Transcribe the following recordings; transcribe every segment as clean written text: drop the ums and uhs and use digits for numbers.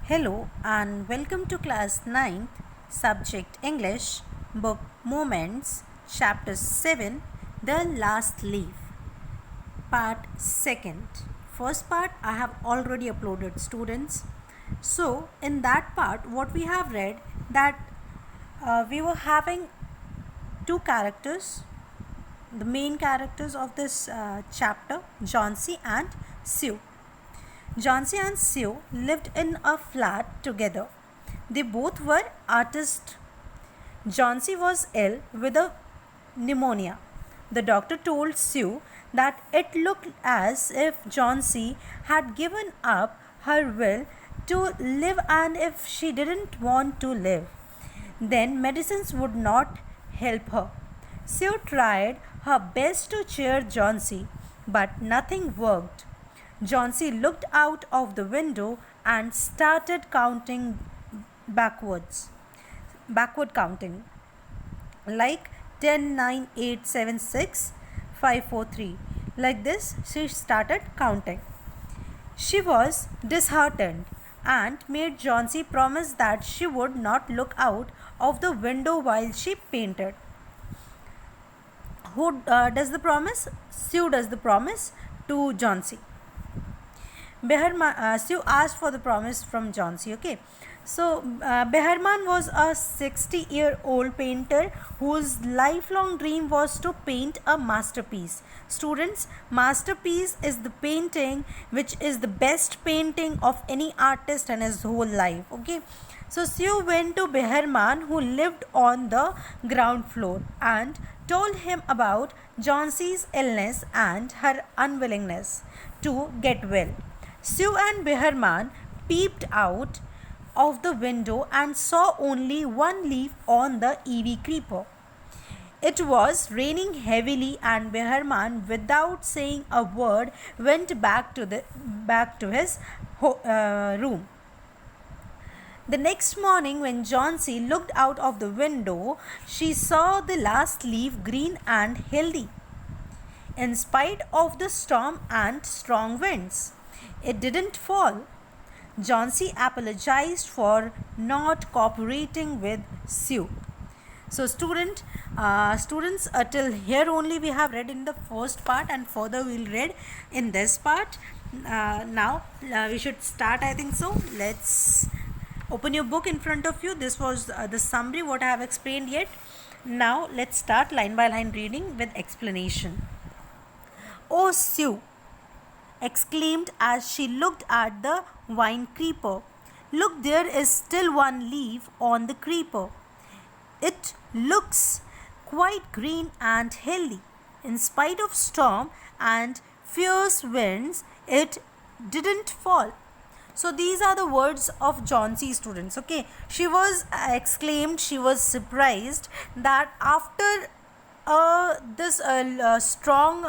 Hello and welcome to class 9th, subject English, book Moments, chapter 7, The Last Leaf, part 2nd. First part I have already uploaded, students. So in that part what we have read that we were having two characters, the main characters of this chapter, Johnsy and Sue. Johnsy and Sue lived in a flat together. They both were artists. Johnsy was ill with a pneumonia. The doctor told Sue that it looked as if Johnsy had given up her will to live, and if she didn't want to live, then medicines would not help her. Sue tried her best to cheer Johnsy, but nothing worked. Johnsy looked out of the window and started counting backward counting, like 10, 9, 8, 7, 6, 5, 4, 3. Like this, she started counting. She was disheartened and made Johnsy promise that she would not look out of the window while she painted. Who does the promise? Sue does the promise to Johnsy. Sue asked for the promise from Johnsy. Okay, so Behrman was a 60-year-old painter whose lifelong dream was to paint a masterpiece. Students, masterpiece is the painting which is the best painting of any artist in his whole life. Okay, so Sue went to Behrman, who lived on the ground floor, and told him about Johnsy's illness and her unwillingness to get well. Sue and Behrman peeped out of the window and saw only one leaf on the ivy creeper. It was raining heavily, and Behrman, without saying a word, went back to his room. The next morning, when Johnsy looked out of the window, she saw the last leaf green and healthy, in spite of the storm and strong winds. It didn't fall. Johnsy apologized for not cooperating with Sue. So students, till here only we have read in the first part, and further we will read in this part. Now we should start, I think so. Let's open your book in front of you. This was the summary what I have explained yet. Now let's start line by line reading with explanation. "Oh, Sue," exclaimed as she looked at the vine creeper. "Look, there is still one leaf on the creeper. It looks quite green and healthy. In spite of storm and fierce winds, it didn't fall." So these are the words of Johnsy, students. Okay, she was exclaimed, she was surprised that after this strong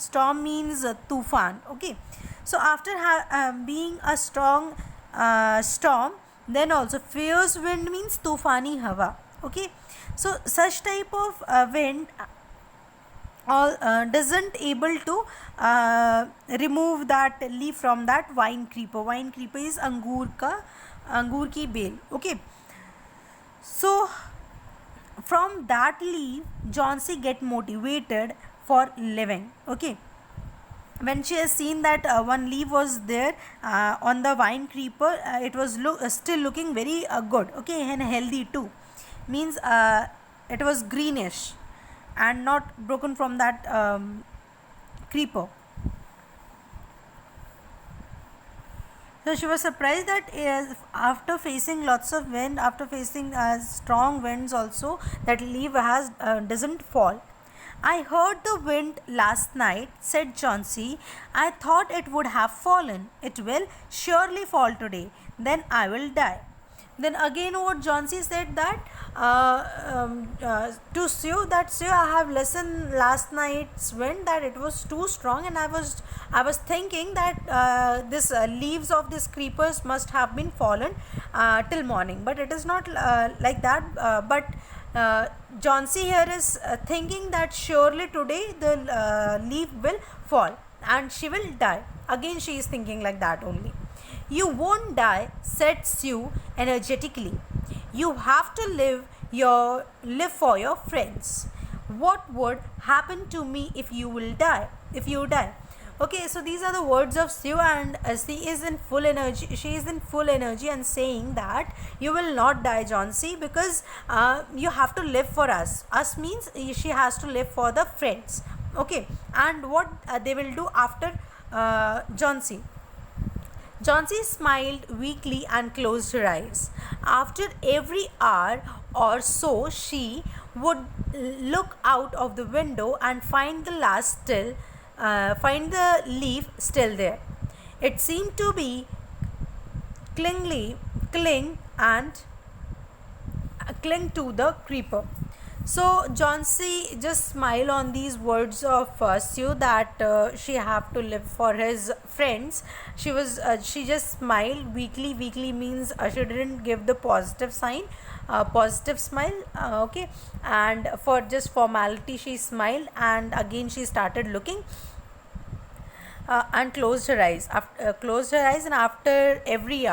storm means tufan. Okay, so after being a strong storm, then also fierce wind means tufani hawa. Okay, so such type of wind doesn't able to remove that leaf from that vine creeper. Vine creeper is अंगूर की bell. Okay, so from that leaf Johnsy get motivated for living. Okay, when she has seen that one leaf was there on the vine creeper, it was still looking very good. Okay, and healthy too, means it was greenish and not broken from that creeper. So she was surprised that after facing lots of wind, after facing strong winds also, that leaf doesn't fall. "I heard the wind last night," said Johnsy. "I thought it would have fallen. It will surely fall today. Then I will die." Then again what Johnsy said that to Sue, that "Sue, I have listened last night's wind, that it was too strong, and I was thinking that this leaves of these creepers must have been fallen till morning, but it is not like that. But Johnsy here is thinking that surely today the leaf will fall and she will die. Again she is thinking like that only. You won't die, said Sue energetically. You have to live for your friends. What would happen to me if you will die? If you die? Okay, so these are the words of Sue, and she is in full energy. She is in full energy and saying that you will not die, John C, because you have to live for us. Us means she has to live for the friends. Okay, and what they will do after John C. Johnsy smiled weakly and closed her eyes. After every hour or so, she would look out of the window and find find the leaf still there. It seemed to be cling cling to the creeper. So Johnsy just smiled on these words of Sue that she have to live for his friends. She just smiled weakly. Weakly means she didn't give the positive sign, positive smile. Okay, and for just formality she smiled, and again she started looking. And closed her eyes. And after every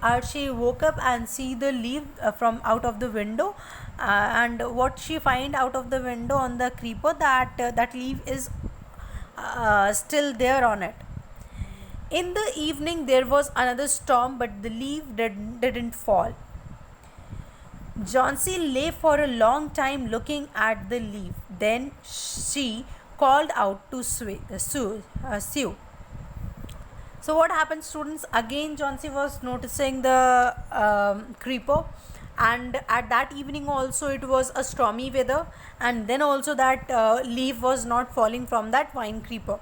hour she woke up and see the leaf from out of the window, and what she find out of the window on the creeper, that that leaf is still there on it. In the evening there was another storm, but the leaf didn't fall. Johnsy lay for a long time looking at the leaf. Then she called out to Sue. So what happened, students? Again Johnsy was noticing the creeper, and at that evening also it was a stormy weather, and then also that leaf was not falling from that vine creeper.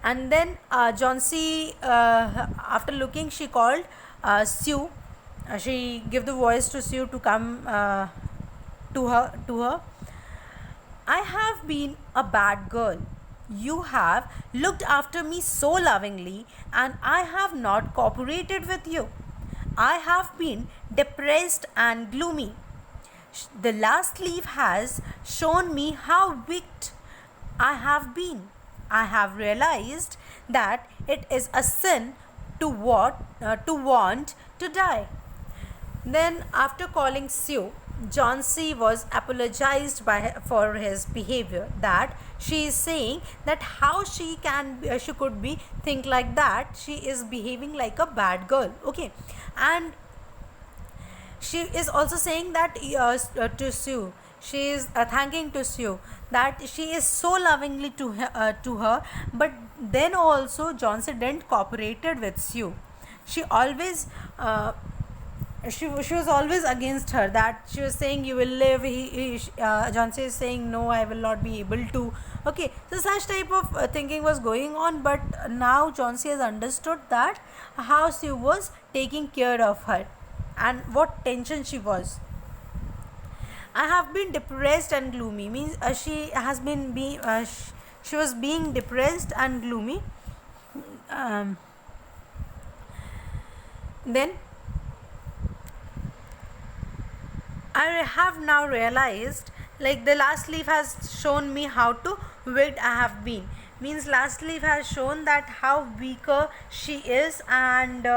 And then Johnsy, after looking, she called Sue. She gave the voice to Sue to come to her. I have been a bad girl. You have looked after me so lovingly, and I have not cooperated with you. I have been depressed and gloomy. The last leaf has shown me how wicked I have been. I have realized that it is a sin to want to die. Then, after calling Sue, Johnsy was apologized for his behavior. That she is saying that how she could be think like that. She is behaving like a bad girl. Okay, and she is also saying that to Sue. She is thanking to Sue that she is so lovingly to her. But then also Johnsy didn't cooperated with Sue. She always. She was always against her, that she was saying you will live. Johnsy is saying no, I will not be able to. Okay, so such type of thinking was going on, but now Johnsy has understood that how she was taking care of her and what tension she was. I have been depressed and gloomy means she has been she was being depressed and gloomy. Then I have now realized, like, the last leaf has shown me how to wicked I have been. Means last leaf has shown that how weaker she is, and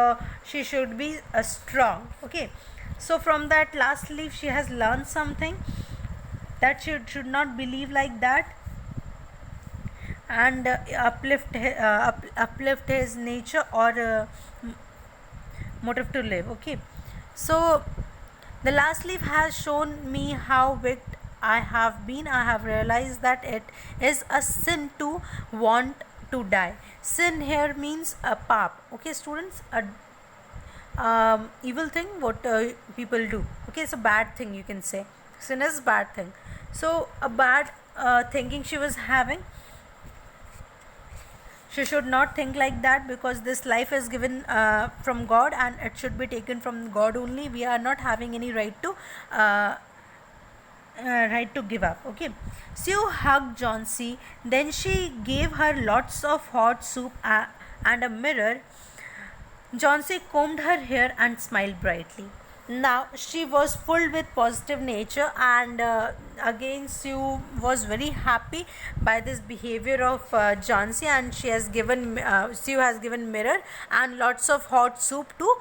she should be strong. Okay, so from that last leaf she has learned something, that she should not believe like that, and uplift his nature or motive to live. Okay, so the last leaf has shown me how wicked I have been. I have realized that it is a sin to want to die. Sin here means a pap. Okay, students, a evil thing what people do. Okay, it's a bad thing, you can say. Sin is bad thing. So a bad thinking she was having. She should not think like that, because this life is given from God, and it should be taken from God only. We are not having any right to give up. Okay, Sue hugged Johnsy. Then she gave her lots of hot soup and a mirror. Johnsy combed her hair and smiled brightly. Now she was full with positive nature, and again Sue was very happy by this behavior of Johnsy, and Sue has given Mirror and lots of hot soup to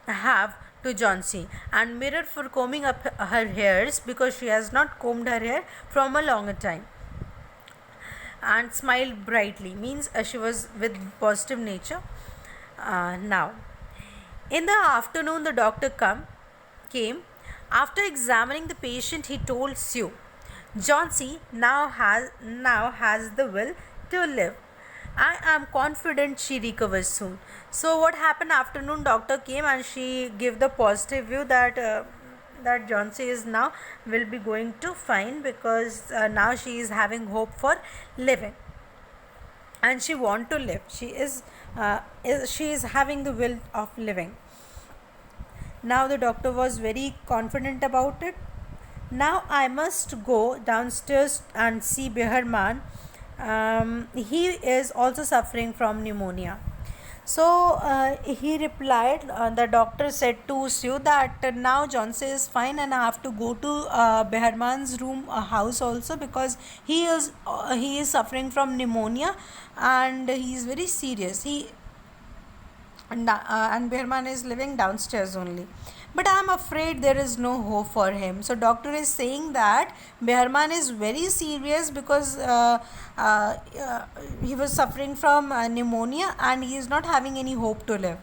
have to Johnsy, and Mirror for combing up her hairs because she has not combed her hair from a longer time, and smiled brightly, means she was with positive nature. Now in the afternoon, the doctor came. After examining the patient, he told Sue, Johnsy now has the will to live. I am confident she recovers soon. So what happened? Afternoon, doctor came and she gave the positive view that that Johnsy is now will be going to fine, because now she is having hope for living, and she want to live. She is having the will of living. Now the doctor was very confident about it. Now I must go downstairs and see Beharman. He is also suffering from pneumonia. So he replied, the doctor said to Sue that now Johnson is fine and I have to go to Beharman's room house also, because he is suffering from pneumonia and he is very serious. And Behrman is living downstairs only. But I am afraid there is no hope for him. So doctor is saying that Behrman is very serious because he was suffering from pneumonia and he is not having any hope to live.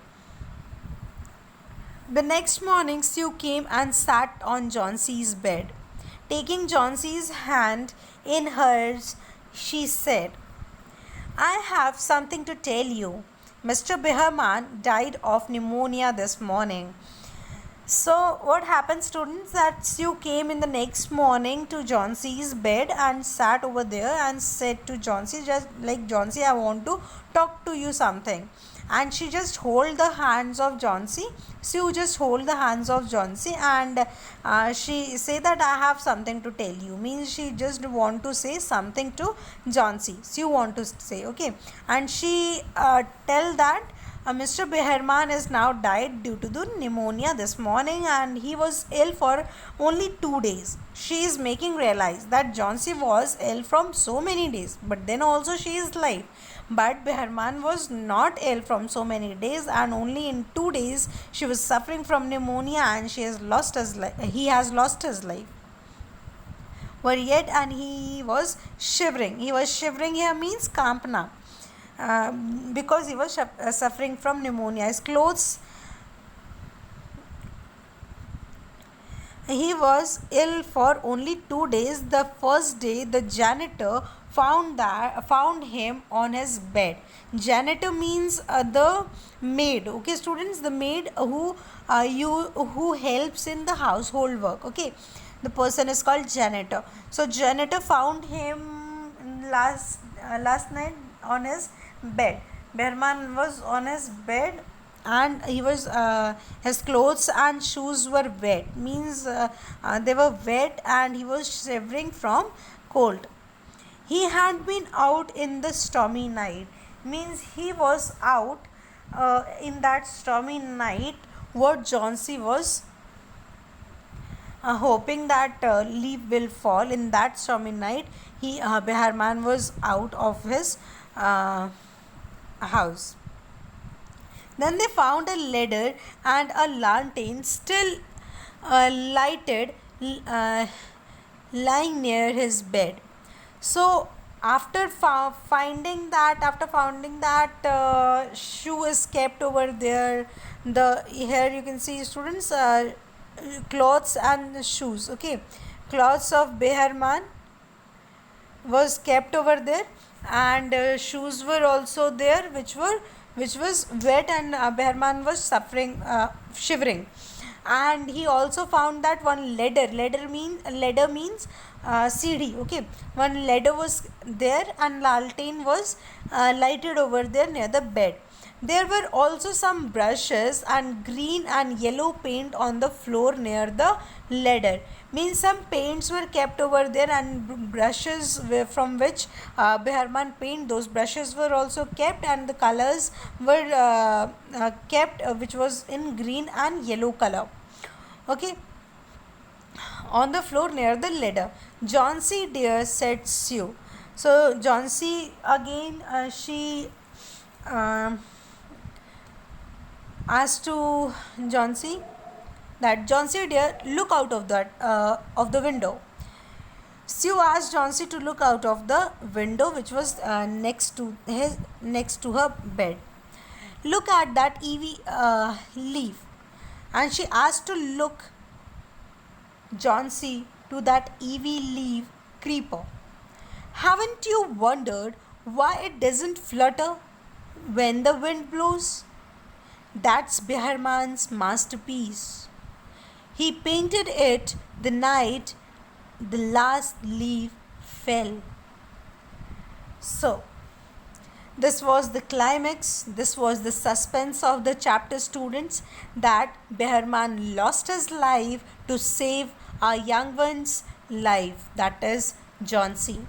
The next morning, Sue came and sat on Johnson's bed. Taking Johnson's hand in hers, she said, I have something to tell you. Mr. Behrman died of pneumonia this morning. So what happened, students, that Sue came in the next morning to Johnson's bed and sat over there and said to Johnson, just like, Johnson, I want to talk to you something. And she just hold the hands of Johnson. Sue just hold the hands of Johnson and she say that I have something to tell you. Means she just want to say something to Johnson. Sue want to say, okay. And she tell that Mr. Behrman is now died due to the pneumonia this morning and he was ill for only 2 days. She is making realize that Johnson was ill from so many days, but then also she is alive. But Behrman was not ill from so many days, and only in 2 days she was suffering from pneumonia and he has lost his life. But yet, and he was shivering. He was shivering here means kampna. Because he was suffering from pneumonia. His clothes, he was ill for only 2 days. The first day, the janitor found him on his bed. Janitor means the maid. Okay, students, the maid who helps in the household work. Okay, the person is called janitor. So janitor found him last night on his bed. Behrman was on his bed and he was his clothes and shoes were wet, means they were wet and he was shivering from cold. He had been out in the stormy night, means he was out in that stormy night. What Johnson was hoping that leaf will fall in that stormy night, Behrman was out of his house. Then they found a ladder and a lantern still lighted, lying near his bed. So after finding that shoe is kept over there, here you can see, students, clothes and shoes. Okay, clothes of Behrman was kept over there and shoes were also there which was wet, and Behrman was shivering. And he also found that one ladder means CD. Okay, one ladder was there and lantern was lighted over there near the bed. There were also some brushes and green and yellow paint on the floor near the ladder. Means some paints were kept over there and brushes from which Behrman paint, those brushes were also kept, and the colors were kept which was in green and yellow color. Okay, on the floor near the ladder. Johnsy dear, said Sue. So Johnsy again she um asked to Johnsy that, Johnsy dear, look out of the window. Sue asked Johnsy to look out of the window which was next to her bed. Look at that ivy leaf, and she asked to look Johnsy to that ivy leaf creeper. Haven't you wondered why it doesn't flutter when the wind blows? That's Behrman's masterpiece. He painted it the night the last leaf fell. So, this was the climax, this was the suspense of the chapter, students, that Behrman lost his life to save our young one's life, that is Johnsy.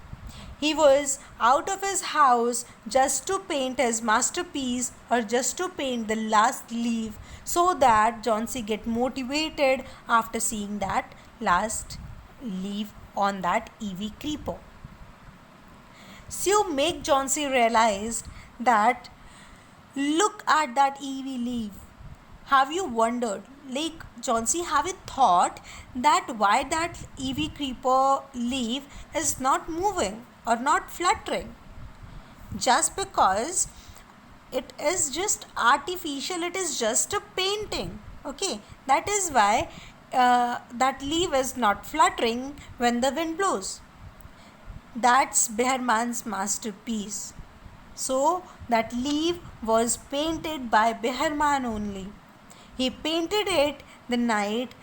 He was out of his house just to paint his masterpiece, or just to paint the last leaf, so that Johnsy get motivated after seeing that last leaf on that ivy creeper. Sue make Johnsy realize that, look at that ivy leaf. Have you wondered, like Johnsy, have you thought that why that ivy creeper leaf is not moving or not fluttering? Just because it is just artificial, it is just a painting. Okay, that is why that leaf is not fluttering when the wind blows. That's Behrman's masterpiece. So that leaf was painted by Behrman only. He painted it the night,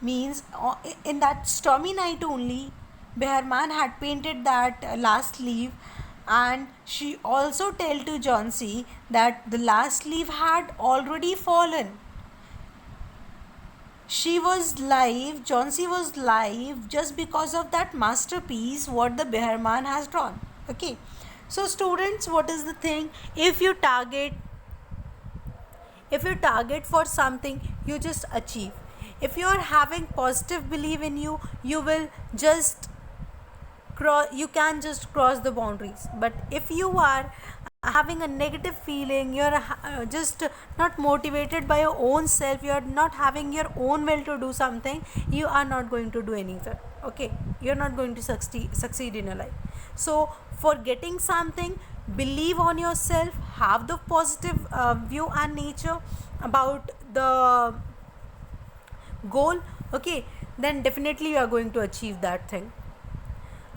means in that stormy night only. Behrman had painted that last leaf, and she also told to Johnsy that the last leaf had already fallen. She was live, Johnsy was live just because of that masterpiece what the Behrman has drawn. Okay, so students, what is the thing? If you target for something, you just achieve. If you are having positive belief in you, you will just you can just cross the boundaries. But if you are having a negative feeling, you're just not motivated by your own self, you're not having your own will to do something, you are not going to do anything. Okay, you're not going to succeed in your life. So for getting something, believe on yourself, have the positive view and nature about the goal. Okay, then definitely you are going to achieve that thing.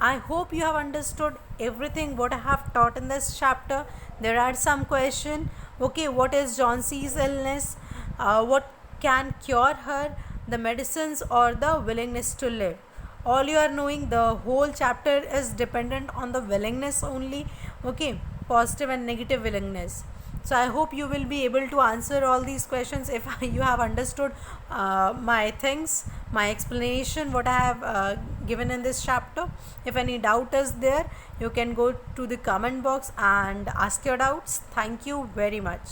I hope you have understood everything what I have taught in this chapter. There are some questions. Okay, what is Johnsy's illness? What can cure her? The medicines or the willingness to live? All you are knowing, the whole chapter is dependent on the willingness only. Okay, positive and negative willingness. So I hope you will be able to answer all these questions if you have understood my things, my explanation, what I have given in this chapter. If any doubt is there, you can go to the comment box and ask your doubts. Thank you very much.